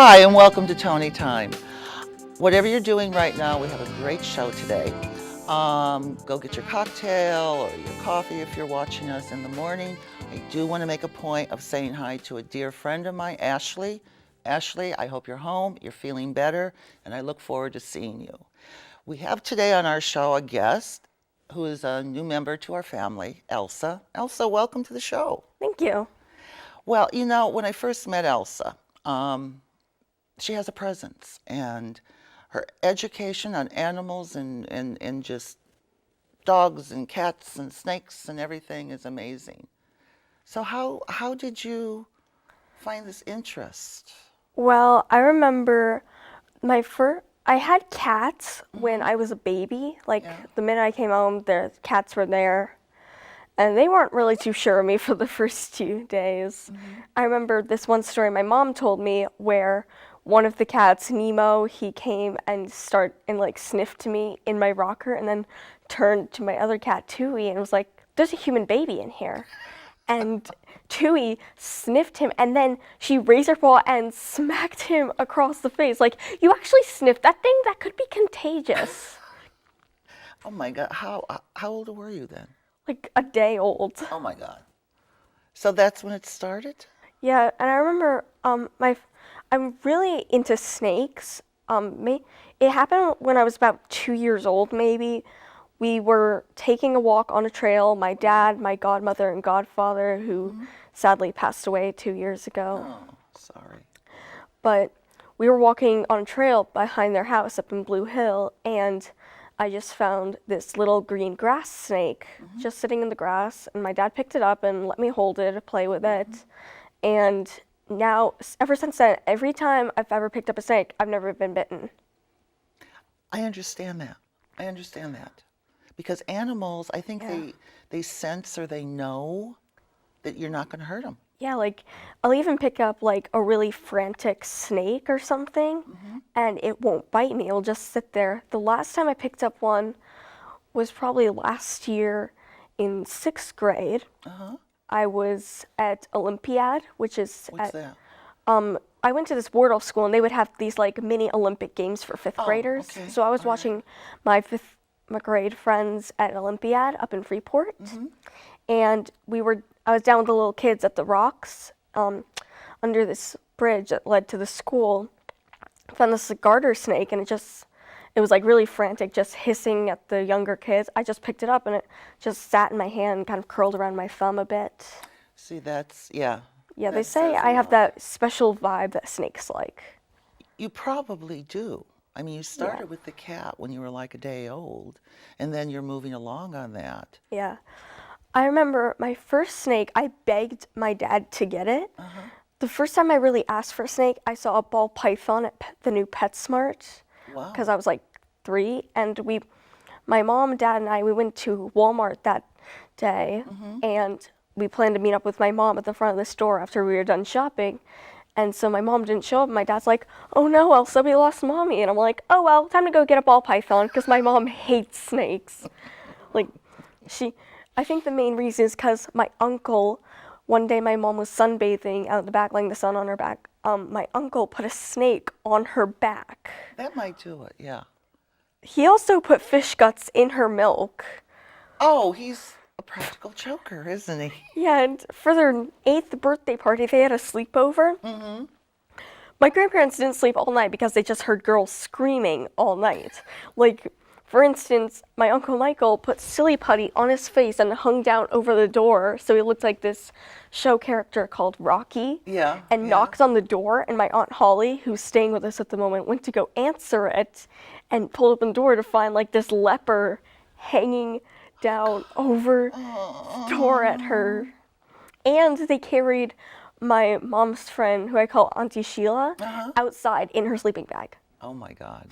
Hi, and welcome to Tony Time. Whatever you're doing right now, we have a great show today. Go get your cocktail or your coffee if you're watching us in the morning. I do want to make a point of saying hi to a dear friend of mine, Ashley. Ashley, I hope you're home, you're feeling better, and I look forward to seeing you. We have today on our show a guest who is a new member to our family, Elsa. Elsa, welcome to the show. Thank you. Well, you know, when I first met Elsa, she has a presence, and her education on animals and just dogs and cats and snakes and everything is amazing. So how did you find this interest? Well, I remember I had cats when Mm-hmm. I was a baby. Like Yeah. the minute I came home, the cats were there. And they weren't really too sure of me for the first 2 days. Mm-hmm. I remember this one story my mom told me where one of the cats, Nemo, he came and sniffed me in my rocker and then turned to my other cat, Tui, and was like, "There's a human baby in here." And Tui sniffed him, and then she raised her paw and smacked him across the face. Like, "You actually sniffed that thing? That could be contagious." Oh my God, how old were you then? Like a day old. Oh my God. So that's when it started? Yeah, and I remember I'm really into snakes. It happened when I was about 2 years old, maybe. We were taking a walk on a trail. My dad, my godmother, and godfather, who Mm-hmm. sadly passed away 2 years ago. Oh, sorry. But we were walking on a trail behind their house up in Blue Hill, and I just found this little green grass snake Mm-hmm. just sitting in the grass, and my dad picked it up and let me hold it, play with it. Mm-hmm. And now, ever since then, every time I've ever picked up a snake, I've never been bitten. I understand that. I understand that. Because animals, I think Yeah. they sense or they know that you're not going to hurt them. Yeah, like I'll even pick up like a really frantic snake or something, Mm-hmm. and it won't bite me. It'll just sit there. The last time I picked up one was probably last year in 6th grade. Uh-huh. I was at Olympiad, which is What's that? I went to this Waldorf school, and they would have these like mini Olympic games for fifth Oh, graders. okay. So I was All right. watching my fifth grade friends at Olympiad up in Freeport, Mm-hmm. and I was down with the little kids at the rocks under this bridge that led to the school. Found this garter snake, and it was like really frantic, just hissing at the younger kids. I just picked it up, and it just sat in my hand, kind of curled around my thumb a bit. See, yeah, Yeah, they that say says a I have lot. that special vibe that snakes like. You probably do. I mean, you Yeah, started with the cat when you were like a day old, and then you're moving along on that. yeah. I remember my first snake, I begged my dad to get it. Uh-huh. The first time I really asked for a snake, I saw a ball python at the new PetSmart because Wow. I was like 3, and my mom, dad, and we went to Walmart that day, Mm-hmm. and we planned to meet up with my mom at the front of the store after we were done shopping. And so my mom didn't show up. My dad's like, "Oh no, Elsa, we lost mommy." And I'm like, "Oh well, time to go get a ball python," because my mom hates snakes. Like, I think the main reason is because my uncle, one day my mom was sunbathing out the back, laying the sun on her back. My uncle put a snake on her back. That might do it, yeah. He also put fish guts in her milk. Oh, he's a practical joker, isn't he? Yeah, and for their 8th birthday party, they had a sleepover. Mm-hmm. My grandparents didn't sleep all night because they just heard girls screaming all night. Like, for instance, my Uncle Michael put silly putty on his face and hung down over the door so he looked like this show character called Rocky. Yeah, And yeah. knocked on the door, and my Aunt Holly, who's staying with us at the moment, went to go answer it and pulled open the door to find like this leper hanging down over the door at her. And they carried my mom's friend, who I call Auntie Sheila, Uh-huh. outside in her sleeping bag. Oh my God.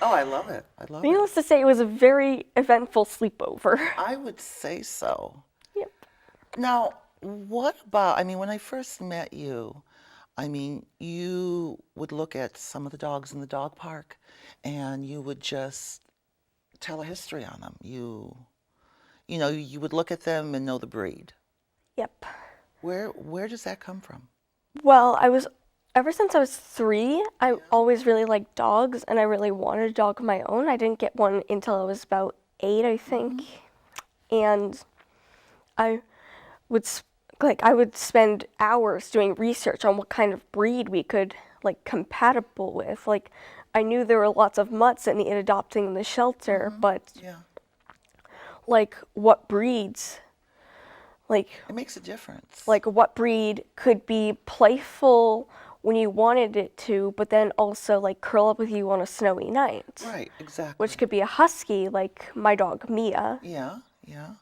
Oh, I love it. I love it. Needless to say, it was a very eventful sleepover. I would say so. Yep. Now, what about, I mean, when I first met you, I mean, you would look at some of the dogs in the dog park and you would just tell a history on them. You know, you would look at them and know the breed. Yep. Where does that come from? Well, I was Ever since I was 3, I always really liked dogs, and I really wanted a dog of my own. I didn't get one until I was about 8, I think. And I would I would spend hours doing research on what kind of breed we could like compatible with. Like I knew there were lots of mutts that needed adopting in the shelter, but Yeah. like what breeds, like It makes a difference. what breed could be playful when you wanted it to, but then also like curl up with you on a snowy night. Right, exactly. Which could be a husky, like my dog Mia. Yeah, yeah.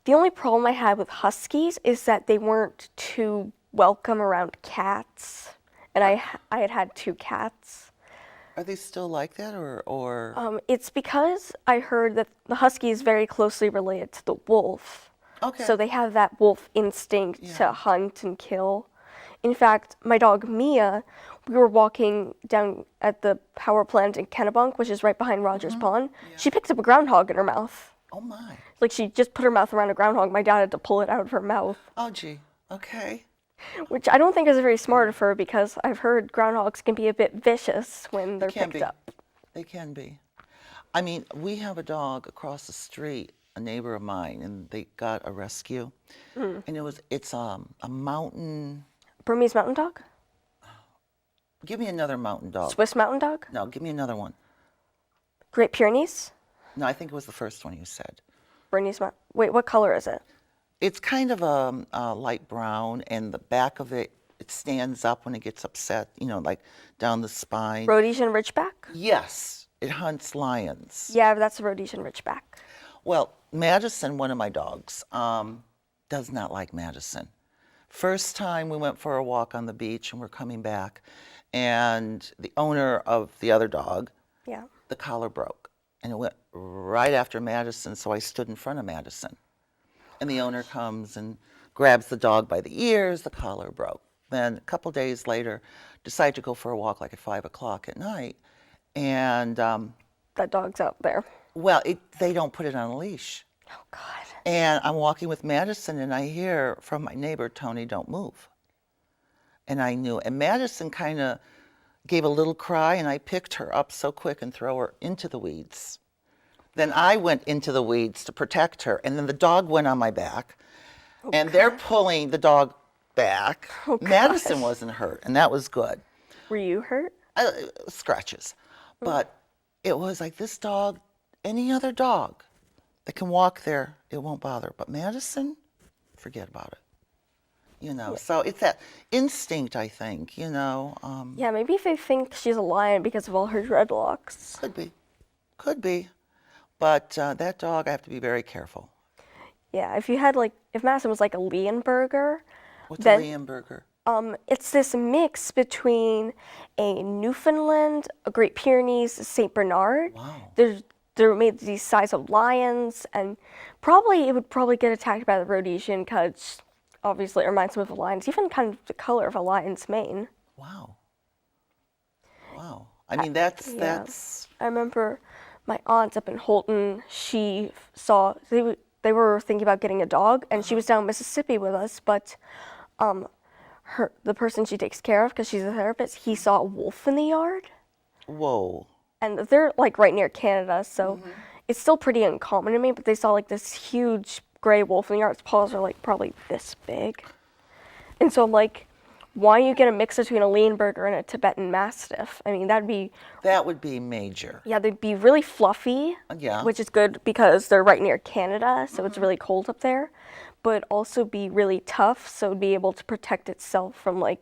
The only problem I had with huskies is that they weren't too welcome around cats, and I had 2 cats. Are they still like that, or? It's because I heard that the husky is very closely related to the wolf. Okay. So they have that wolf instinct to hunt and kill. In fact, my dog Mia, we were walking down at the power plant in Kennebunk, which is right behind Rogers Pond. Yeah. She picked up a groundhog in her mouth. Oh my. Like she just put her mouth around a groundhog. My dad had to pull it out of her mouth. Oh gee. Okay. Which I don't think is very smart of her because I've heard groundhogs can be a bit vicious when they're can picked be. up. They can be. I mean, we have a dog across the street, a neighbor of mine, and they got a rescue, and it's a mountain. Burmese mountain dog? Give me another mountain dog. Swiss mountain dog? No, give me another one. Great Pyrenees? No, I think it was the first one you said. Bernese mountain. Wait, what color is it? It's kind of a light brown, and the back of it stands up when it gets upset. You know, like down the spine. Rhodesian Ridgeback? Yes, it hunts lions. Yeah, that's a Rhodesian Ridgeback. Well, Madison, one of my dogs, does not like Madison. First time we went for a walk on the beach and we're coming back, and the owner of the other dog, Yeah. the collar broke, and it went right after Madison, so I stood in front of Madison. And the owner comes and grabs the dog by the ears, the collar broke. Then a couple days later, decided to go for a walk like at 5 o'clock at night, and That dog's out there. well, they don't put it on a leash. Oh, God. And I'm walking with Madison, and I hear from my neighbor, Tony, don't move. And I knew. And Madison kind of gave a little cry, and I picked her up so quick and throw her into the weeds. Then I went into the weeds to protect her, and then the dog went on my back, and they're pulling the dog back. Oh, God. Madison wasn't hurt, and that was good. Were you hurt? Scratches. But it was like this dog, any other dog that can walk there, it won't bother. But Madison, forget about it. You know, so it's that instinct, I think, you know. Yeah, maybe if they think she's a lion because of all her dreadlocks. Could be. Could be. But that dog, I have to be very careful. Yeah, if Madison was like a Leonberger, What's then, a Leonberger? It's this mix between a Newfoundland, a Great Pyrenees, a Saint Bernard. Wow. They're made these size of lions, and it would probably get attacked by the Rhodesian because obviously it reminds them of a lion's, even kind of the color of a lion's mane. Wow. Wow. I mean, that's. I remember my aunt up in Holton. She saw they were thinking about getting a dog, and she was down in Mississippi with us, but the person she takes care of, because she's a therapist, he saw a wolf in the yard. Whoa. And they're like right near Canada, so it's still pretty uncommon to me, but they saw like this huge gray wolf in the yard. Its paws are like probably this big. And so I'm like, why you get a mix between a Leonberger and a Tibetan Mastiff? I mean, That would be major. yeah, they'd be really fluffy, Yeah. which is good because they're right near Canada, so it's really cold up there, but also be really tough, so it'd be able to protect itself from like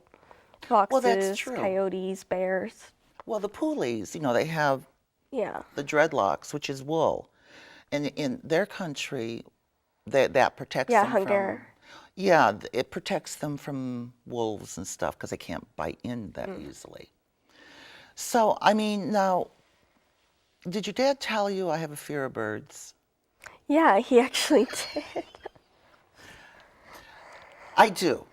foxes, that's true. coyotes, bears. Well, the Poolies, you know, they have Yeah. the dreadlocks, which is wool. And in their country, that protects Yeah, them Hungary. from... Yeah, it protects them from wolves and stuff because they can't bite in that easily. So, I mean, now, did your dad tell you I have a fear of birds? Yeah, he actually did. I do.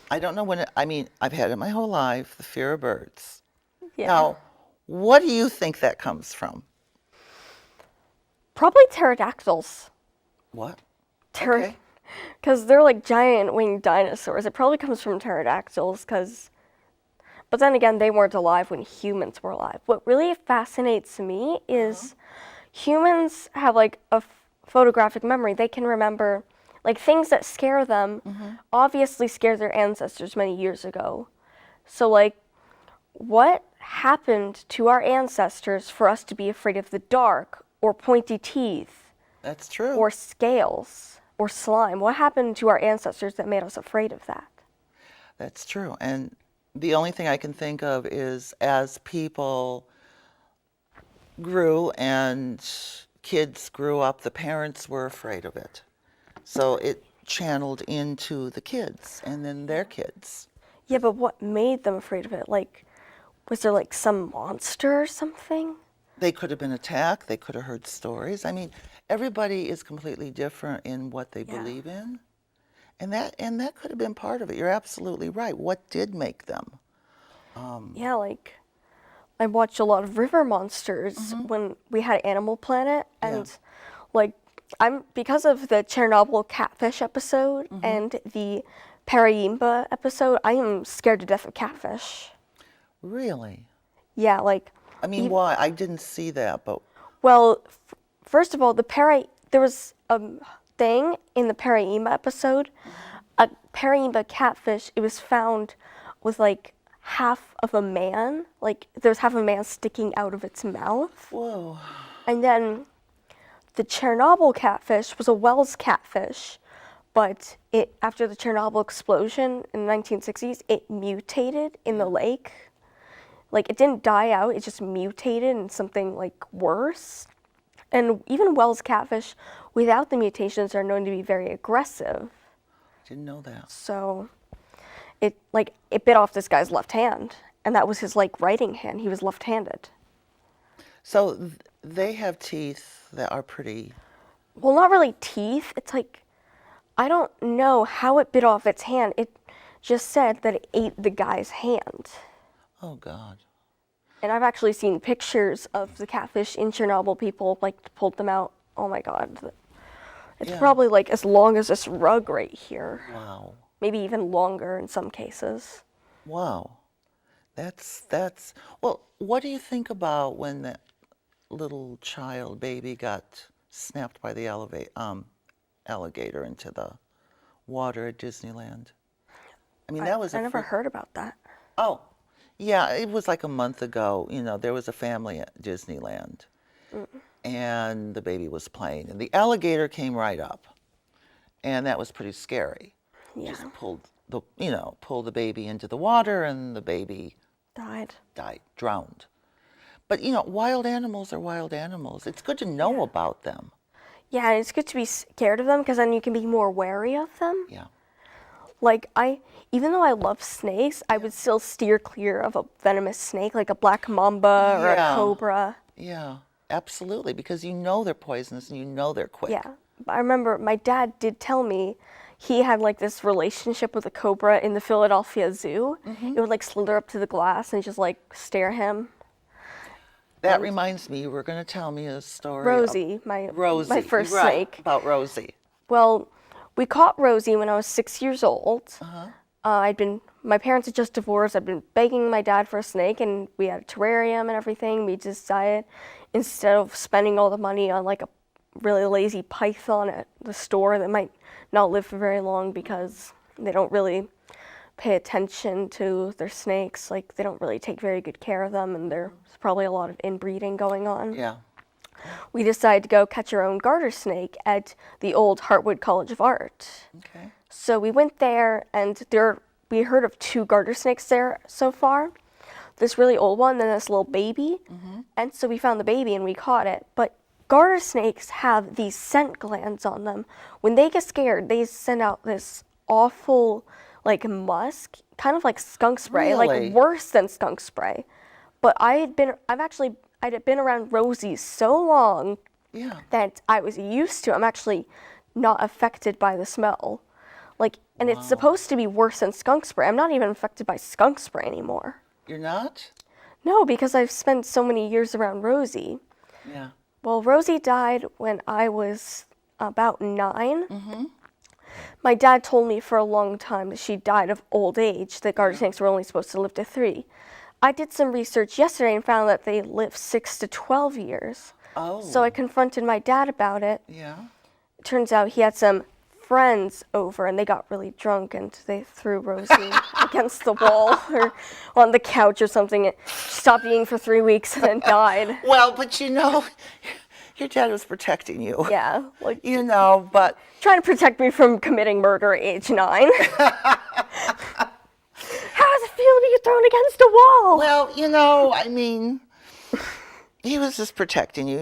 I don't know when I mean, I've had it my whole life, the fear of birds. Yeah. Now, what do you think that comes from? Probably pterodactyls. What? Because Okay. they're like giant winged dinosaurs. It probably comes from pterodactyls because But then again, they weren't alive when humans were alive. What really fascinates me is humans have like a photographic memory. They can remember like things that scare them obviously scared their ancestors many years ago. So like what happened to our ancestors for us to be afraid of the dark or pointy teeth That's true. or scales or slime? What happened to our ancestors that made us afraid of that? That's true. And the only thing I can think of is as people grew and kids grew up, the parents were afraid of it. So it channeled into the kids and then their kids. Yeah, but what made them afraid of it? Like, was there like some monster or something? They could have been attacked. They could have heard stories. I mean, everybody is completely different in what they believe in. And that could have been part of it. You're absolutely right. What did make them? Yeah, like I watched a lot of river monsters when we had Animal Planet, and like I'm because of the Chernobyl catfish episode and the Paraimba episode, I am scared to death of catfish. Really? Yeah, like I mean, why? I didn't see that, but well, first of all, there was a thing in the Paraimba episode, a Paraimba catfish. It was found with like half of a man, like there was half of a man sticking out of its mouth. whoa. And then the Chernobyl catfish was a Wells catfish, but it after the Chernobyl explosion in the 1960s, it mutated in the lake. Like it didn't die out, it just mutated in something like worse. And even Wells catfish without the mutations are known to be very aggressive. Didn't know that. So it bit off this guy's left hand, and that was his like writing hand. He was left-handed. So they have teeth that are pretty. Well, not really teeth. It's like I don't know how it bit off its hand. It just said that it ate the guy's hand. Oh God. And I've actually seen pictures of the catfish in Chernobyl. People like pulled them out. Oh my God. It's probably like as long as this rug right here. Wow. Maybe even longer in some cases. Wow. That's well, what do you think about when that little child baby got snapped by the alligator into the water at Disneyland? I mean, that was I never heard about that. Oh, yeah, it was like a month ago. You know, there was a family at Disneyland, and the baby was playing, and the alligator came right up, and that was pretty scary. Yeah. Just pulled the baby into the water, and the baby Died. drowned. But wild animals are wild animals. It's good to know about them. Yeah, it's good to be scared of them because then you can be more wary of them. Yeah. Like even though I love snakes, I would still steer clear of a venomous snake like a black mamba or a cobra. Yeah, absolutely, because you know they're poisonous and you know they're quick. Yeah. I remember my dad did tell me he had like this relationship with a cobra in the Philadelphia Zoo. It would like slither up to the glass and just like stare him. That reminds me, you were going to tell me a story. Rosie, my first snake. About Rosie. Well, we caught Rosie when I was 6 years old. My parents had just divorced. I'd been begging my dad for a snake, and we had a terrarium and everything. We decided instead of spending all the money on like a really lazy python at the store that might not live for very long because they don't really pay attention to their snakes. Like they don't really take very good care of them, and there's probably a lot of inbreeding going on. Yeah. We decided to go catch our own garter snake at the old Hartwood College of Art. Okay. So we went there, and we heard of 2 garter snakes there so far. This really old one, then this little baby. And so we found the baby and we caught it. But garter snakes have these scent glands on them. When they get scared, they send out this awful, like musk, kind of like skunk spray, Really? like worse than skunk spray. But I had been around Rosies so long that I was used to it. I'm actually not affected by the smell. Like, and it's supposed to be worse than skunk spray. I'm not even affected by skunk spray anymore. You're not? No, because I've spent so many years around Rosie. Yeah. Well, Rosie died when I was about 9. My dad told me for a long time that she died of old age, that garter snakes were only supposed to live to 3. I did some research yesterday and found that they live 6 to 12 years. Oh. So I confronted my dad about it. Yeah. It turns out he had some friends over and they got really drunk and they threw Rosie against the wall or on the couch or something. It stopped eating for 3 weeks and then died. Well, but your dad was protecting you. Yeah, like But trying to protect me from committing murder at age 9. How does it feel to get thrown against a wall? well, I mean, he was just protecting you,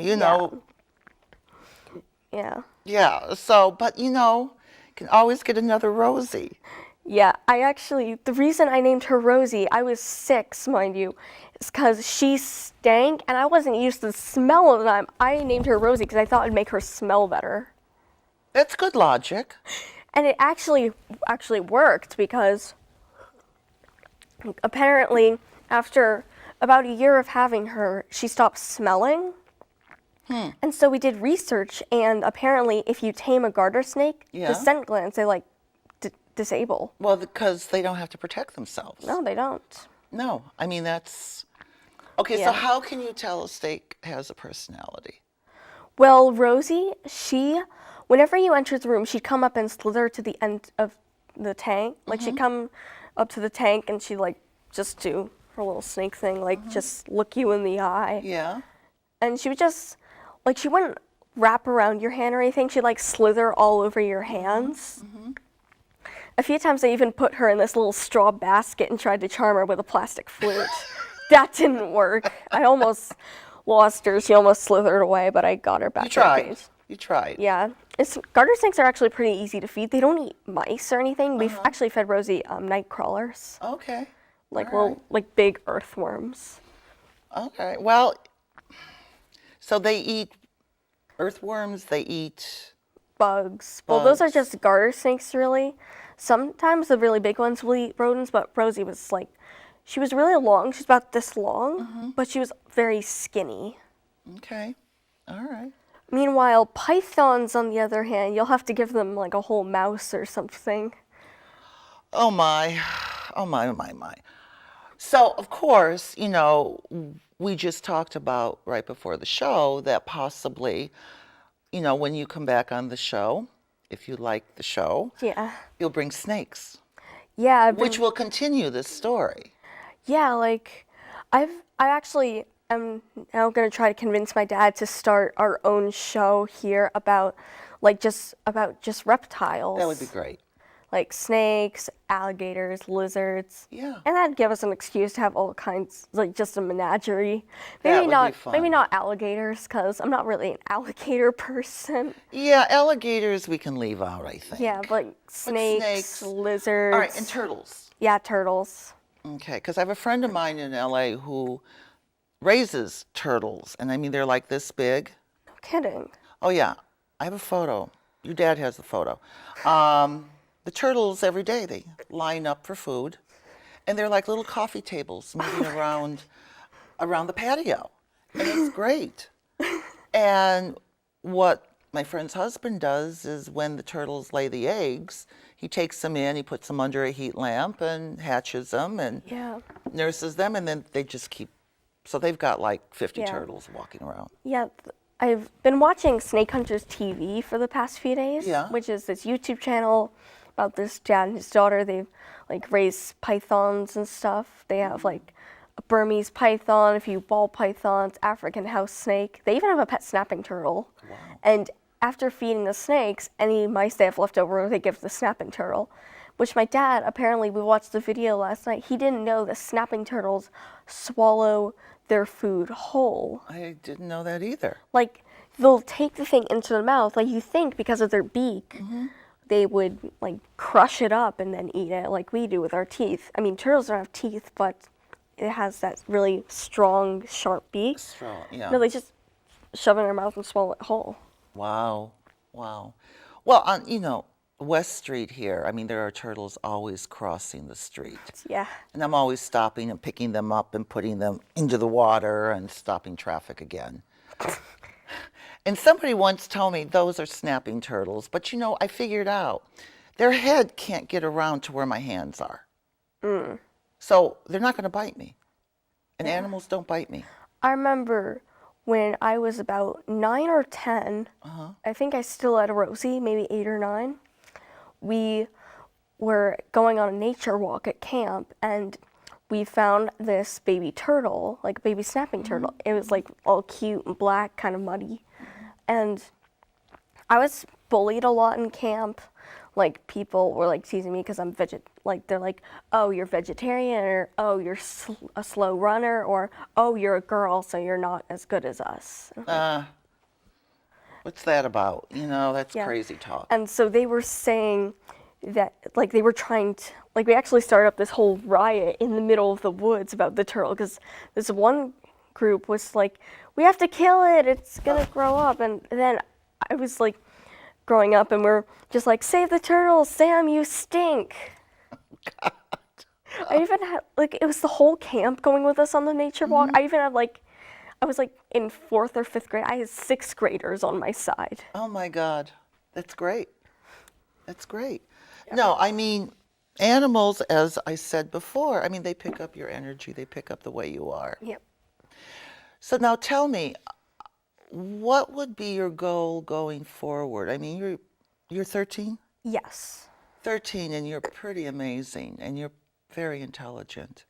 Yeah. Yeah, so, but can always get another Rosie. Yeah, the reason I named her Rosie, I was 6, mind you, is because she stank and I wasn't used to the smell of them. I named her Rosie because I thought it'd make her smell better. That's good logic. And it actually worked because apparently after about a year of having her, she stopped smelling. And so we did research, and apparently if you tame a garter snake, Yeah. the scent glands, they disable. Well, because they don't have to protect themselves. No, they don't. No, I mean, that's... Okay, Yeah. so how can you tell a snake has a personality? Well, Rosie, whenever you enter the room, she'd come up and slither to the end of the tank. Like, she'd come up to the tank and she'd, just do her little snake thing, just look you in the eye. Yeah. And she would just, she wouldn't wrap around your hand or anything. She'd, slither all over your hands. A few times I even put her in this little straw basket and tried to charm her with a plastic flute. That didn't work. I almost lost her. She almost slithered away, but I got her back. You tried. Yeah. Garter snakes are actually pretty easy to feed. They don't eat mice or anything. We've actually fed Rosie night crawlers. Okay. Little, big earthworms. Okay. Well, so they eat earthworms, they eat... Bugs. Well, those are just garter snakes, really. Sometimes the really big ones will eat rodents, but Rosie was she was really long. She's about this long, but she was very skinny. Okay. All right. Meanwhile, pythons, on the other hand, you'll have to give them a whole mouse or something. Oh my. Oh my, my, my. So, of course, we just talked about right before the show that possibly, when you come back on the show, if you like the show, Yeah. you'll bring snakes, Yeah. which will continue this story. Yeah, I actually am now going to try to convince my dad to start our own show here about just reptiles. That would be great. Like snakes, alligators, lizards. Yeah. And that'd give us an excuse to have all kinds, just a menagerie. That Maybe would not be fun. maybe not alligators, because I'm not really an alligator person. Yeah, alligators we can leave out, I think. Yeah, but snakes, lizards. All right, and turtles. Yeah, turtles. Okay, because I have a friend of mine in LA who raises turtles, and I mean, they're like this big. No kidding. Oh, yeah. I have a photo. Your dad has the photo. The turtles, every day, they line up for food, and they're like little coffee tables moving around the patio, and it's great. And what my friend's husband does is when the turtles lay the eggs, he takes them in, he puts them under a heat lamp and hatches them and Yeah. nurses them, and then they just keep, so they've got 50 Yeah. turtles walking around. Yeah, I've been watching Snake Hunters TV for the past few days, Yeah. which is this YouTube channel about this dad and his daughter. They've raised pythons and stuff. They have a Burmese python, a few ball pythons, African house snake. They even have a pet snapping turtle. Wow. And after feeding the snakes, any mice they have left over, they give the snapping turtle. Which my dad, apparently, we watched the video last night, he didn't know the snapping turtles swallow their food whole. I didn't know that either. They'll take the thing into their mouth, you think because of their beak, they would crush it up and then eat it like we do with our teeth. I mean, turtles don't have teeth, but it has that really strong, sharp beak. Strong, yeah. No, they just shove it in their mouth and swallow it whole. Wow. Wow. Well, on, West Street here, I mean, there are turtles always crossing the street. Yeah. And I'm always stopping and picking them up and putting them into the water and stopping traffic again. And somebody once told me those are snapping turtles, but I figured out their head can't get around to where my hands are. Mm. So they're not going to bite me. And Yeah. animals don't bite me. I remember when I was about 9 or 10, I think I still had a Rosie, maybe 8 or 9. We were going on a nature walk at camp, and we found this baby turtle, like a baby snapping turtle. It was like all cute and black, kind of muddy. And I was bullied a lot in camp. Like, people were like teasing me because I'm like, they're like, oh, you're vegetarian, or oh, you're a slow runner, or oh, you're a girl, so you're not as good as us. What's that about? That's Yeah. crazy talk. And so they were saying that, like, they were trying to, like, we actually started up this whole riot in the middle of the woods about the turtle, because this one group was like, we have to kill it, it's gonna grow up. And then I was like, growing up, and we're just like, save the turtle, Sam, you stink. God. I even had, like, it was the whole camp going with us on the nature walk. I even had, like, I was like in 4th or 5th grade. I had 6th graders on my side. Oh my God. That's great. That's great. No, I mean, animals, as I said before, I mean, they pick up your energy, they pick up the way you are. Yep. So now tell me, what would be your goal going forward? I mean, you're 13? Yes. 13, and you're pretty amazing, and you're very intelligent.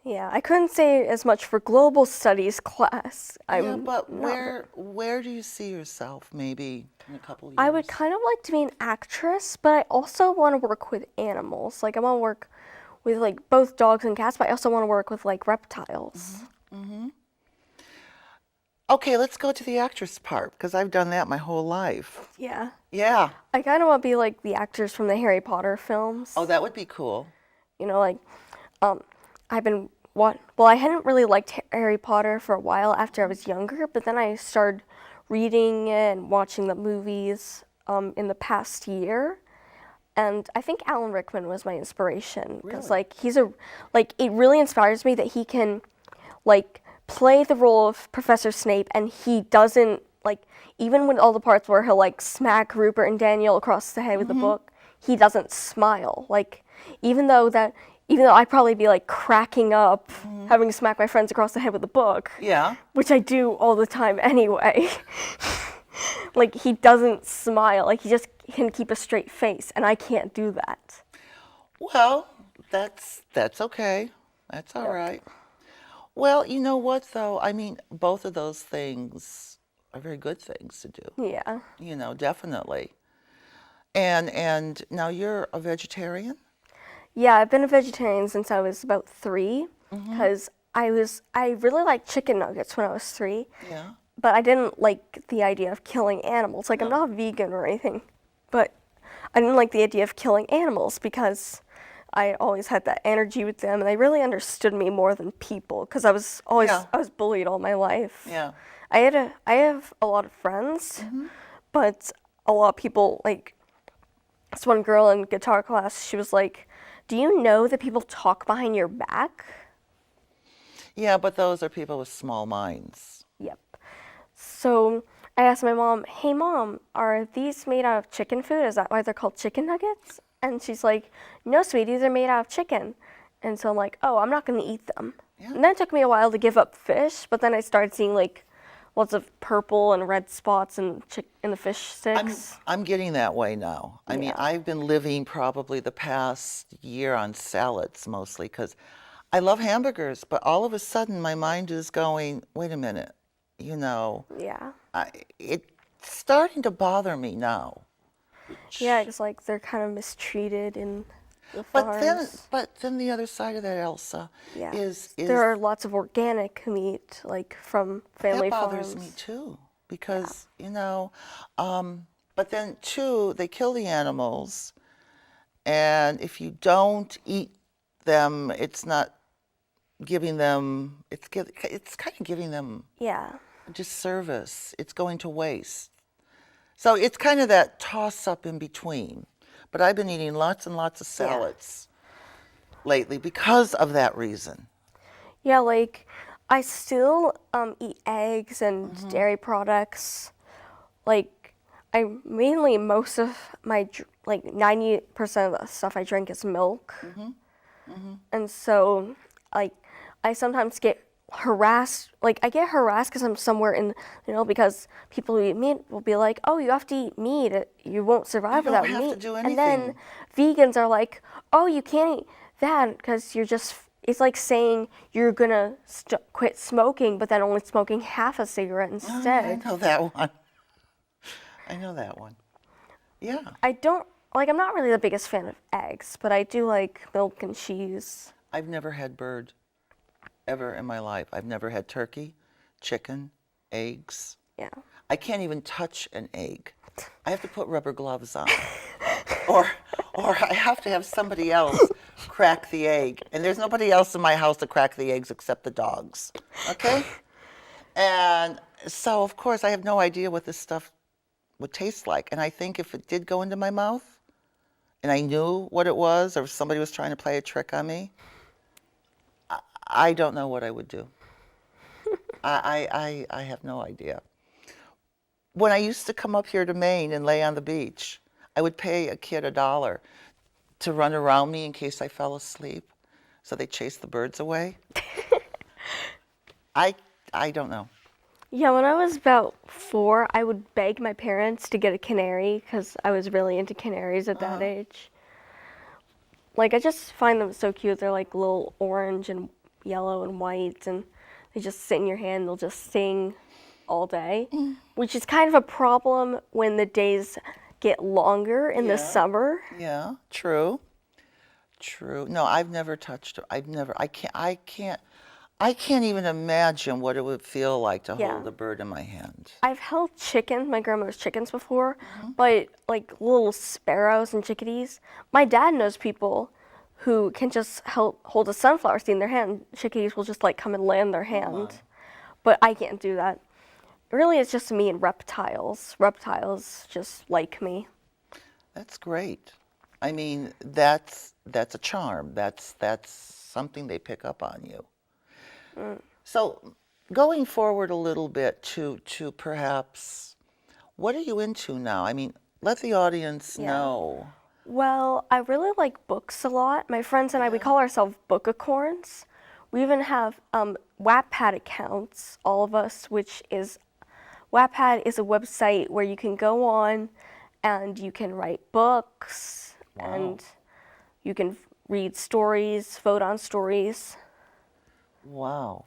Yeah, I couldn't say as much for global studies class. Yeah, but where do you see yourself maybe in a couple years? I would kind of like to be an actress, but I also want to work with animals. Like, I want to work with, like, both dogs and cats, but I also want to work with, like, reptiles. Okay, let's go to the actress part, because I've done that my whole life. Yeah. Yeah. I kind of want to be like the actors from the Harry Potter films. Oh, that would be cool. You know, like, I hadn't really liked Harry Potter for a while after I was younger, but then I started reading it and watching the movies in the past year. And I think Alan Rickman was my inspiration, because like, it really inspires me that he can, like, play the role of Professor Snape, and he doesn't, like, even with all the parts where he'll, like, smack Rupert and Daniel across the head with the book, he doesn't smile. Like, even though I'd probably be, like, cracking up having to smack my friends across the head with a book. Yeah. Which I do all the time anyway. Like, he doesn't smile. Like, he just can keep a straight face, and I can't do that. Well, that's okay. That's all right. Well, you know what, though? I mean, both of those things are very good things to do. Yeah. Definitely. And now you're a vegetarian? Yeah, I've been a vegetarian since I was about 3, because I really liked chicken nuggets when I was 3. Yeah. But I didn't like the idea of killing animals. Like, I'm not vegan or anything, but I didn't like the idea of killing animals because I always had that energy with them, and they really understood me more than people, because I was bullied all my life. Yeah. I have a lot of friends, but a lot of people, like, this one girl in guitar class, she was like, do you know that people talk behind your back? Yeah, but those are people with small minds. Yep. So I asked my mom, hey mom, are these made out of chicken food? Is that why they're called chicken nuggets? And she's like, no, sweetie, they're made out of chicken. And so I'm like, oh, I'm not going to eat them. Yeah. And then it took me a while to give up fish, but then I started seeing, like, lots of purple and red spots in the fish sticks. I'm getting that way now. I mean, I've been living probably the past year on salads mostly, because I love hamburgers, but all of a sudden my mind is going, wait a minute, Yeah. it's starting to bother me now. Yeah, it's like they're kind of mistreated in the farms. But then the other side of that, Elsa, is there are lots of organic meat, like, from family that farms. bothers me too, because but then too, they kill the animals, and if you don't eat them, it's not giving them. It's kind of giving them a disservice. It's going to waste. So it's kind of that toss-up in between. But I've been eating lots and lots of salads lately because of that reason. Yeah, like, I still eat eggs and dairy products. Like, Mainly most of my like 90% of the stuff I drink is milk. And so like I sometimes get harassed. Like I get harassed because I'm somewhere in, because people who eat meat will be like, "Oh, you have to eat meat. You won't survive You don't without have meat." to do And then anything. vegans are like, "Oh, you can't eat that because you're just." It's like saying you're gonna quit smoking, but then only smoking half a cigarette Oh, yeah, I instead. know that one. I know that one. Yeah. I don't like. I'm not really the biggest fan of eggs, but I do like milk and cheese. I've never had bird ever in my life. I've never had turkey, chicken, eggs. Yeah. I can't even touch an egg. I have to put rubber gloves on. Or or I have to have somebody else crack the egg. And there's nobody else in my house to crack the eggs except the dogs. Okay? And so of course I have no idea what this stuff would taste like. And I think if it did go into my mouth and I knew what it was, or if somebody was trying to play a trick on me, I don't know what I would do. I have no idea. When I used to come up here to Maine and lay on the beach, I would pay a kid $1 to run around me in case I fell asleep, so they chase the birds away. I don't know. Yeah, when I was about 4, I would beg my parents to get a canary because I was really into canaries at that age. Like, I just find them so cute. They're like little orange and yellow and white, and they just sit in your hand. They'll just sing all day, which is kind of a problem when the days get longer in the summer. Yeah, true. True. No, I've never touched it. I can't even imagine what it would feel like to Yeah. hold a bird in my hand. I've held my grandmother's chickens before, but like little sparrows and chickadees. My dad knows people who can just hold a sunflower seed in their hand. Chickadees will just like come and land in their hand. But I can't do that. Really, it's just me and reptiles. Reptiles just like me. That's great. I mean, that's a charm. That's something they pick up on you. So, going forward a little bit to perhaps, what are you into now? I mean, let the audience know. Well, I really like books a lot. My friends and I, we call ourselves bookacorns. We even have Wattpad accounts, all of us, which is, Wattpad is a website where you can go on and you can write books and you can read stories, vote on stories. Wow.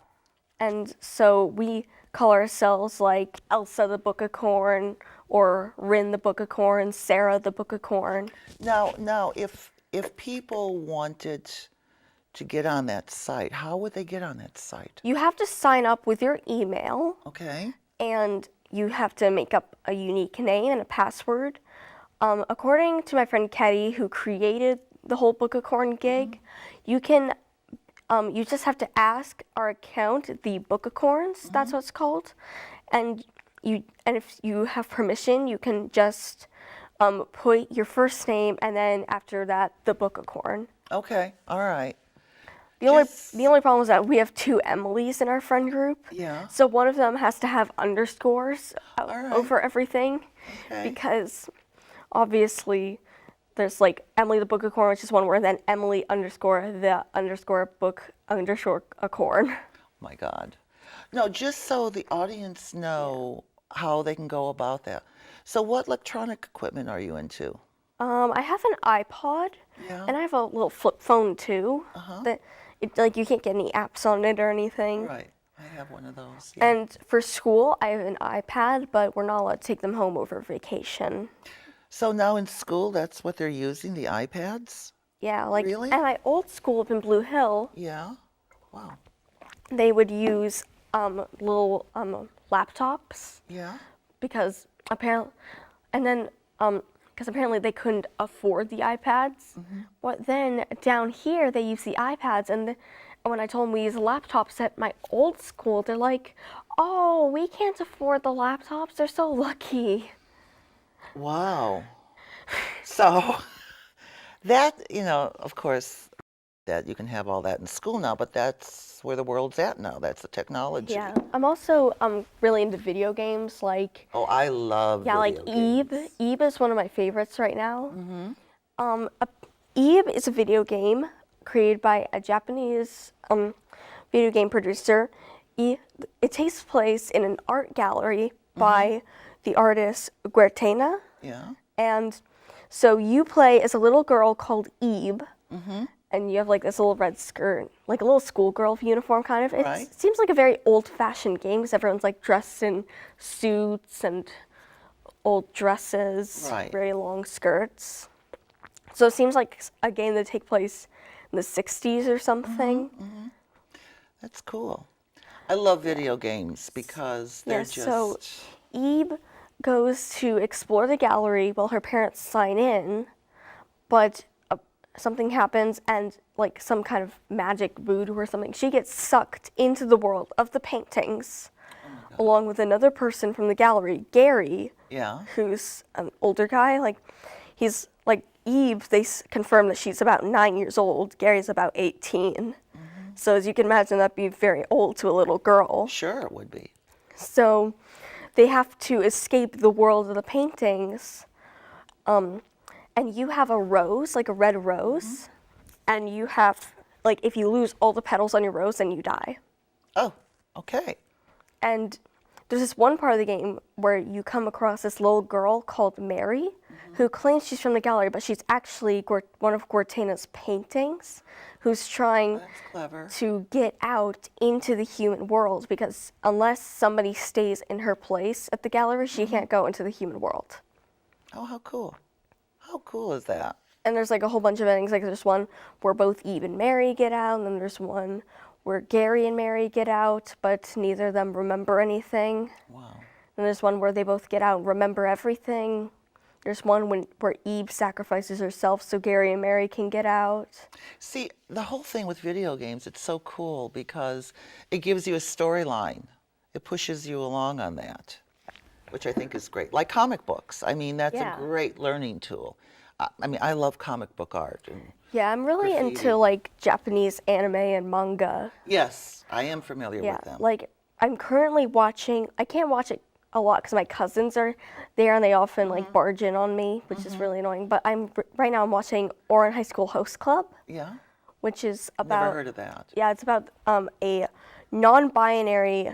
And so we call ourselves like Elsa the Bookacorn or Rin the Bookacorn, Sarah the Bookacorn. Now, if people wanted to get on that site, how would they get on that site? You have to sign up with your email Okay. and you have to make up a unique name and a password. According to my friend Ketty, who created the whole Bookacorn gig, you can you just have to ask our account, the Bookacorns, that's what it's called, and if you have permission, you can just put your first name and then after that, the Bookacorn. Okay. All right. The only problem is that we have 2 Emilys in our friend group. Yeah. So one of them has to have underscores right. over everything, Okay. because obviously there's like Emily the Bookacorn, which is one word, then Emily underscore the underscore book underscore a corn. Oh my God. No, just so the audience know how they can go about that. So what electronic equipment are you into? I have an iPod, and I have a little flip phone too. That like you can't get any apps on it or anything. Right. I have one of those. Yeah. And for school, I have an iPad, but we're not allowed to take them home over vacation. So now in school, that's what they're using, the iPads? Yeah, like Really? at my old school up in Blue Hill, Yeah. Wow. they would use little laptops Yeah. because apparently they couldn't afford the iPads. But then down here they use the iPads, and when I told them we use laptops at my old school, they're like, "Oh, we can't afford the laptops. They're so lucky." Wow. So that, of course, that you can have all that in school now, but that's where the world's at now. That's the technology. Yeah. I'm also really into video games, like Oh, I love like video Eve. games. Eve is one of my favorites right now. Eve is a video game created by a Japanese video game producer. It takes place in an art gallery by the artist Guertena. Yeah. And so you play as a little girl called Eve, and you have like this little red skirt, like a little schoolgirl uniform kind of. Right. It seems like a very old-fashioned game because everyone's like dressed in suits and old dresses, Right. very long skirts. So it seems like a game that takes place in the 60s or something. That's cool. I love video games because they're Yeah, just. so Eve goes to explore the gallery while her parents sign in, but something happens and like some kind of magic voodoo or something. She gets sucked into the world of the paintings along with another person from the gallery, Gary, Yeah. who's an older guy. Like he's like Eve, they confirm that she's about 9 years old. Gary's about 18. So as you can imagine, that'd be very old to a little girl. Sure, it would be. So they have to escape the world of the paintings. And you have a rose, like a red rose. And you have, like, if you lose all the petals on your rose, then you die. Oh, okay. And there's this one part of the game where you come across this little girl called Mary, who claims she's from the gallery, but she's actually one of Guertena's paintings, who's trying That's clever. to get out into the human world, because unless somebody stays in her place at the gallery, she can't go into the human world. Oh, how cool. How cool is that? And there's like a whole bunch of endings. Like there's one where both Eve and Mary get out, and then there's one where Gary and Mary get out, but neither of them remember anything. Wow. And there's one where they both get out and remember everything. There's one where Eve sacrifices herself so Gary and Mary can get out. See, the whole thing with video games, it's so cool because it gives you a storyline. It pushes you along on that, which I think is great. Like comic books. I mean, that's Yeah. a great learning tool. I mean, I love comic book art. And Yeah, I'm really Graffiti. into like Japanese anime and manga. yes, I am familiar Yeah, with them. like I'm currently watching, I can't watch it a lot because my cousins are there and they often like barge in on me, which is really annoying. But right now I'm watching Ouran High School Host Club, Yeah, which is never about, heard of that. yeah, it's about a non-binary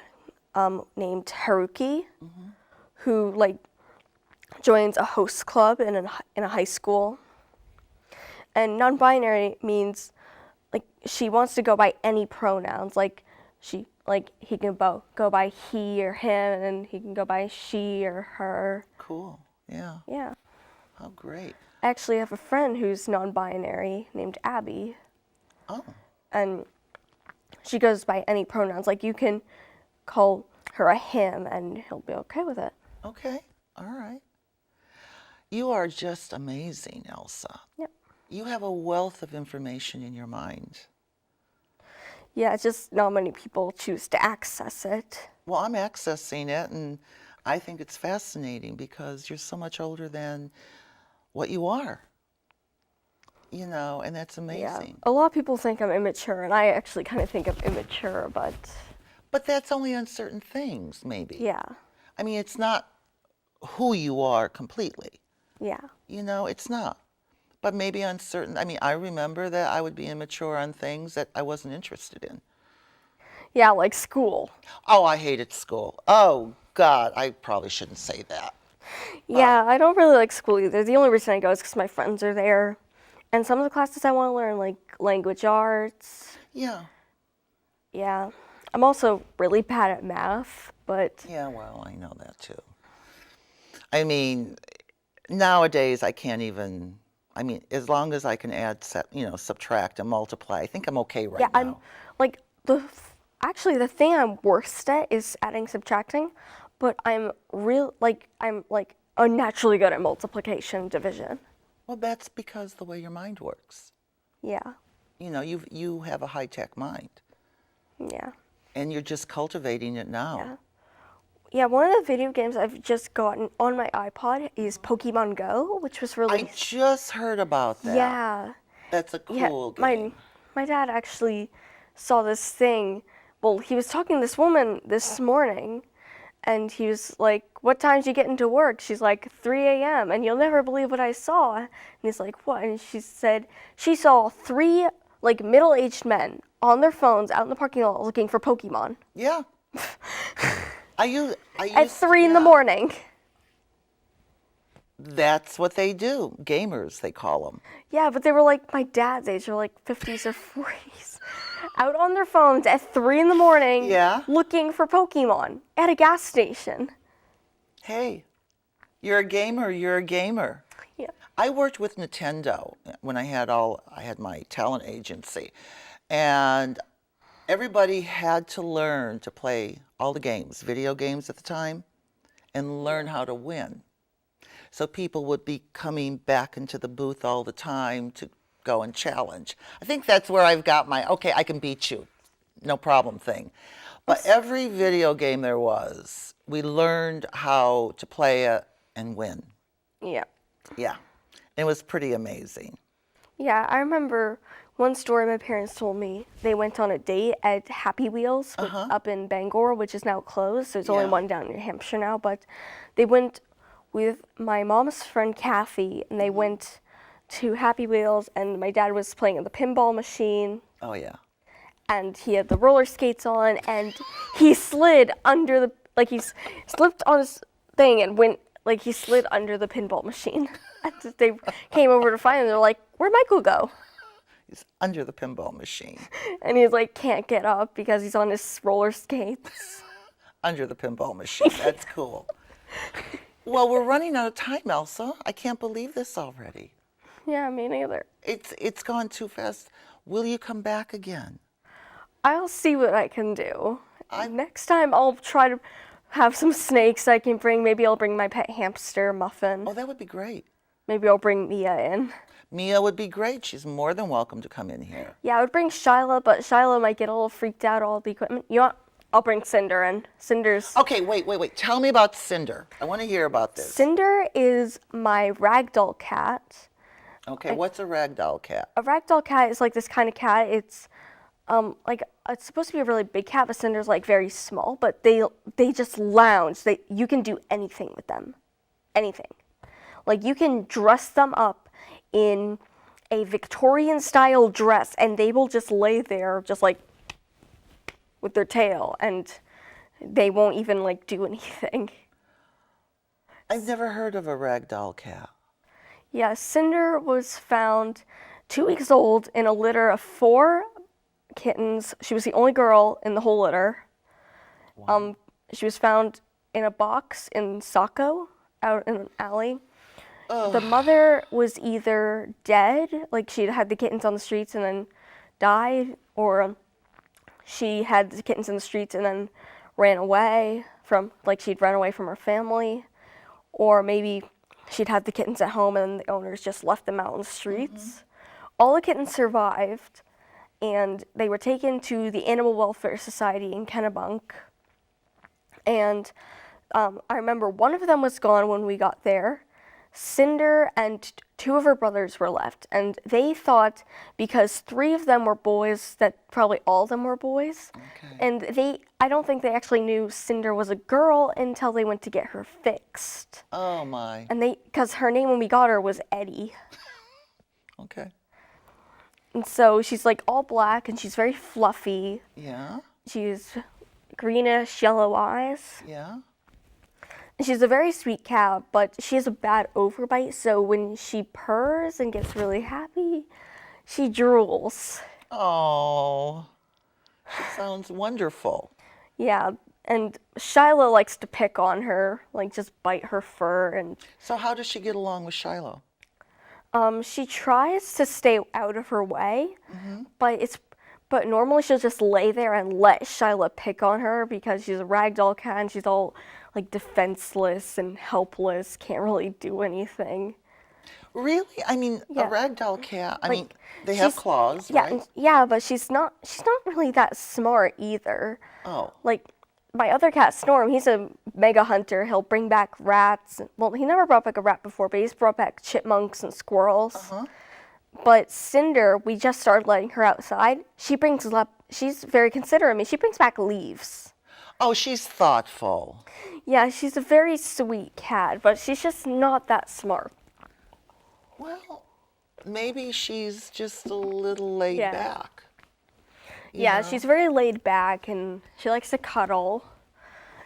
named Haruki, who like joins a host club in a high school. And non-binary means like she wants to go by any pronouns. Like he can go by he or him, and he can go by she or her. Cool. Yeah. Yeah. How great. I actually have a friend who's non-binary named Abby, Oh, and she goes by any pronouns. Like you can call her a him, and he'll be okay with it. okay. All right. You are just amazing, Elsa. Yep. You have a wealth of information in your mind. Yeah, it's just not many people choose to access it. Well, I'm accessing it, and I think it's fascinating because you're so much older than what you are. You know, and that's Yeah. amazing. A lot of people think I'm immature, and I actually kind of think I'm immature, but But that's only on certain things, maybe. yeah. I mean, it's not who you are completely. Yeah. You know, it's not. But maybe on certain, I mean, I remember that I would be immature on things that I wasn't interested in. Yeah, like school. Oh, I hated school. Oh, God, I probably shouldn't say that. Yeah, I don't really like school either. The only reason I go is because my friends are there. And some of the classes I want to learn, like language arts. Yeah. Yeah. I'm also really bad at math, but Yeah, well, I know that too. I mean, nowadays I can't even, I mean, as long as I can add, subtract and multiply, I think I'm okay right yeah, now. I'm like actually the thing I'm worst at is adding, subtracting, but I'm unnaturally good at multiplication, division. Well, that's because the way your mind works. Yeah. You know, you have a high-tech mind, Yeah. and you're just cultivating it now. Yeah. Yeah, one of the video games I've just gotten on my iPod is Pokemon Go, which was I released. just heard about that. Yeah. That's a Yeah, cool game. My dad actually saw this thing. Well, he was talking to this woman this morning, and he was like, "What time did you get into work?" She's like, 3 a.m. And you'll never believe what I saw. And he's like, "What?" And she said she saw 3 like middle-aged men on their phones out in the parking lot looking for Pokemon. Yeah. At 3 in the morning. That's what they do. Gamers, they call them. Yeah, but they were like my dad's age, or like 50s or 40s. Out on their phones at 3 in the morning, looking for Pokemon at a gas station. Hey, you're a gamer, you're a gamer. Yeah. I worked with Nintendo when I had my talent agency. And everybody had to learn to play all the games, video games at the time, and learn how to win. So people would be coming back into the booth all the time to go and challenge. I think that's where I've got my, okay, I can beat you, no problem thing. But every video game there was, we learned how to play it and win. Yeah. Yeah. It was pretty amazing. Yeah, I remember one story my parents told me. They went on a date at Happy Wheels up in Bangor, which is now closed. There's only one down in New Hampshire now, but they went with my mom's friend Kathy, and they went to Happy Wheels, and my dad was playing at the pinball machine. Oh, yeah. And he had the roller skates on, and he slid under the, like he slipped on his thing and went, like he slid under the pinball machine. And they came over to find him, they're like, "Where'd Michael go?" He's under the pinball machine. And he's like, can't get up because he's on his roller skates. Under the pinball machine, that's cool. Well, we're running out of time, Elsa. I can't believe this already. Yeah, me neither. It's gone too fast. Will you come back again? I'll see what I can do. Next time I'll try to have some snakes I can bring. Maybe I'll bring my pet hamster, Muffin. Oh, that would be great. Maybe I'll bring Mia in. Mia would be great. She's more than welcome to come in here. Yeah, I would bring Shyla, but Shyla might get a little freaked out, all the equipment. You know what? I'll bring Cinder in. Cinder's... Okay, wait. Tell me about Cinder. I want to hear about this. Cinder is my ragdoll cat. Okay, what's a ragdoll cat? A ragdoll cat is like this kind of cat. It's it's supposed to be a really big cat, but Cinder's like very small. But they just lounge. You can do anything with them, anything. Like you can dress them up in a Victorian style dress, and they will just lay there, just like with their tail, and they won't even like do anything. I've never heard of a ragdoll cat. Yeah, Cinder was found 2 weeks old in a litter of 4 kittens. She was the only girl in the whole litter. Wow. She was found in a box in Saco, out in an alley. Ugh. The mother was either dead, like she'd had the kittens on the streets and then died, or she had the kittens in the streets and then ran away from, like she'd run away from her family, or maybe she'd had the kittens at home and the owners just left them out on the streets. Mm-hmm. All the kittens survived, and they were taken to the Animal Welfare Society in Kennebunk. And I remember one of them was gone when we got there. Cinder and 2 of her brothers were left, and they thought because 3 of them were boys that probably all of them were boys. Okay. And I don't think they actually knew Cinder was a girl until they went to get her fixed. Oh my. And because her name when we got her was Eddie. Okay. And so she's like all black and she's very fluffy. Yeah. She's greenish yellow eyes. Yeah. She's a very sweet cat, but she has a bad overbite, so when she purrs and gets really happy, she drools. Oh, she sounds wonderful. Yeah, and Shiloh likes to pick on her, like just bite her fur. And so how does she get along with Shiloh? She tries to stay out of her way, but normally she'll just lay there and let Shiloh pick on her because she's a ragdoll cat and she's all like defenseless and helpless, can't really do anything. Really? I mean, a ragdoll cat, I mean, they have claws, right? Yeah, but she's not really that smart either. Oh. Like, my other cat, Storm, he's a mega hunter. He'll bring back rats. Well, he never brought back a rat before, but he's brought back chipmunks and squirrels. But Cinder, we just started letting her outside. She's very considerate of me. She brings back leaves. Oh, she's thoughtful. Yeah, she's a very sweet cat, but she's just not that smart. Well, maybe she's just a little laid Yeah. back. Yeah, know? she's very laid back and she likes to cuddle.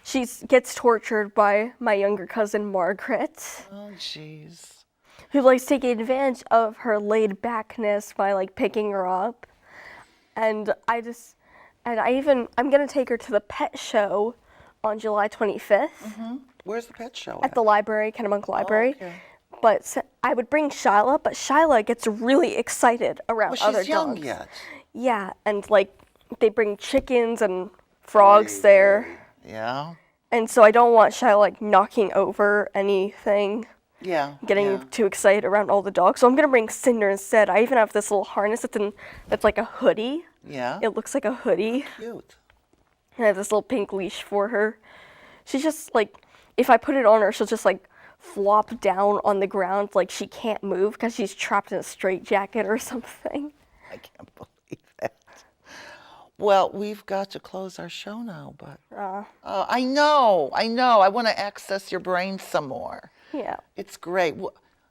She gets tortured by my younger cousin Margaret, Oh, jeez. who likes taking advantage of her laid backness by like picking her up. And I'm gonna take her to the pet show on July 25th Where's the pet show at the library, Kennebunk Library. okay. But I would bring Shyla, but Shyla gets really excited around Well, other she's young dogs. yet. Yeah, and like they bring chickens and frogs there. Yeah. And so I don't want Shyla like knocking over anything, Yeah. getting yeah. too excited around all the dogs. So I'm gonna bring Cinder instead. I even have this little harness that's like a hoodie. Yeah. It looks like a hoodie. Cute. And I have this little pink leash for her. She's just like, if I put it on her, she'll just like flop down on the ground like she can't move because she's trapped in a straitjacket or something. I can't believe that. Well, we've got to close our show now, but I know. I want to access your brain some more. Yeah. It's great.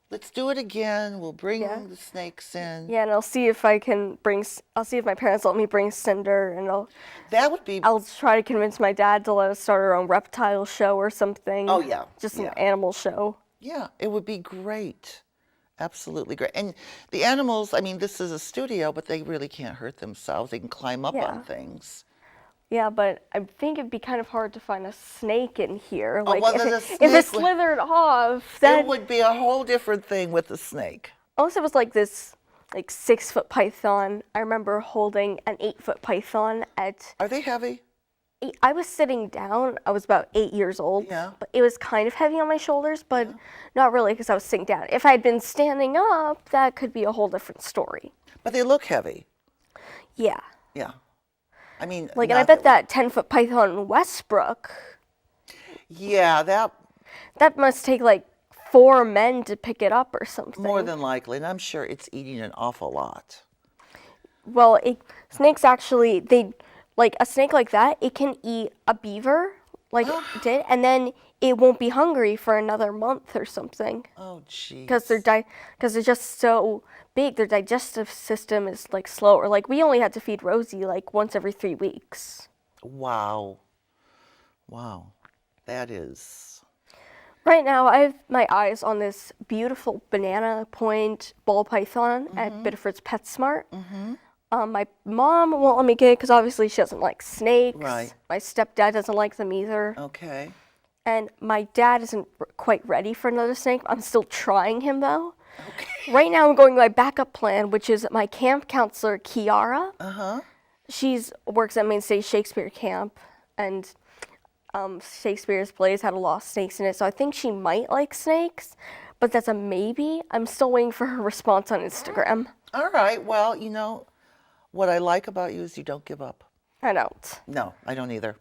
Let's do it again. We'll bring Yeah. the snakes in. Yeah, and I'll see if I'll see if my parents let me bring Cinder, and That would be. I'll try to convince my dad to let us start our own reptile show or something. Oh, yeah, Just yeah. an animal show. Yeah, it would be great. Absolutely great. And the animals, I mean, this is a studio, but they really can't hurt themselves. They can climb up Yeah. on things. Yeah, but I think it'd be kind of hard to find a snake in here. Oh, Like well, if then it, the if it snake would- slithered off, then It would be a whole different thing with the snake. unless it was like this like 6-foot python. I remember holding an 8-foot python Are they heavy? I was sitting down. I was about 8 years old. Yeah. But it was kind of heavy on my shoulders, but not really because I was sitting down. If I had been standing up, that could be a whole different story. But they look heavy. Yeah. Yeah. I mean, Like, and I not bet that 10-foot python in Westbrook, Yeah, that must take like 4 men to pick it up or something. more than likely. And I'm sure it's eating an awful lot. Well, snakes actually, like a snake like that, it can eat a beaver, like it did, and then it won't be hungry for another month or something. Oh, geez. Because they're just so big, their digestive system is like slower. Like we only had to feed Rosie like once every 3 weeks. Wow. Wow. That is. Right now, I have my eyes on this beautiful banana point ball python at Biddeford's PetSmart. My mom won't let me get it because obviously she doesn't like snakes. Right. My stepdad doesn't like them either. Okay. And my dad isn't quite ready for another snake. I'm still trying him though. Okay. Right now, I'm going my backup plan, which is my camp counselor, Kiara. Uh-huh. She's works at Mainstay Shakespeare Camp, and Shakespeare's plays had a lot of snakes in it, so I think she might like snakes, but that's a maybe. I'm still waiting for her response on Instagram. All right. Well, you know, what I like about you is you don't give up. I don't. No, I don't either.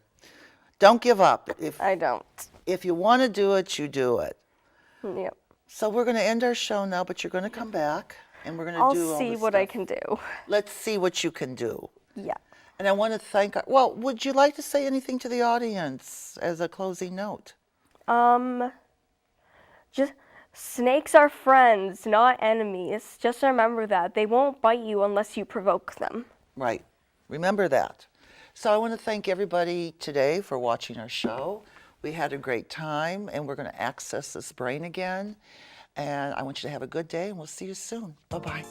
Don't give up. I don't. If you want to do it, you do it. Yep. So we're going to end our show now, but you're going to come back, and we're going to I'll do all see this what stuff. I can do. Let's see what you can do. Yeah. And I want to thank. Well, would you like to say anything to the audience as a closing note? Just snakes are friends, not enemies. Just remember that. They won't bite you unless you provoke them. Right. Remember that. So I want to thank everybody today for watching our show. We had a great time, and we're going to access this brain again. And I want you to have a good day, and we'll see you soon. Bye-bye.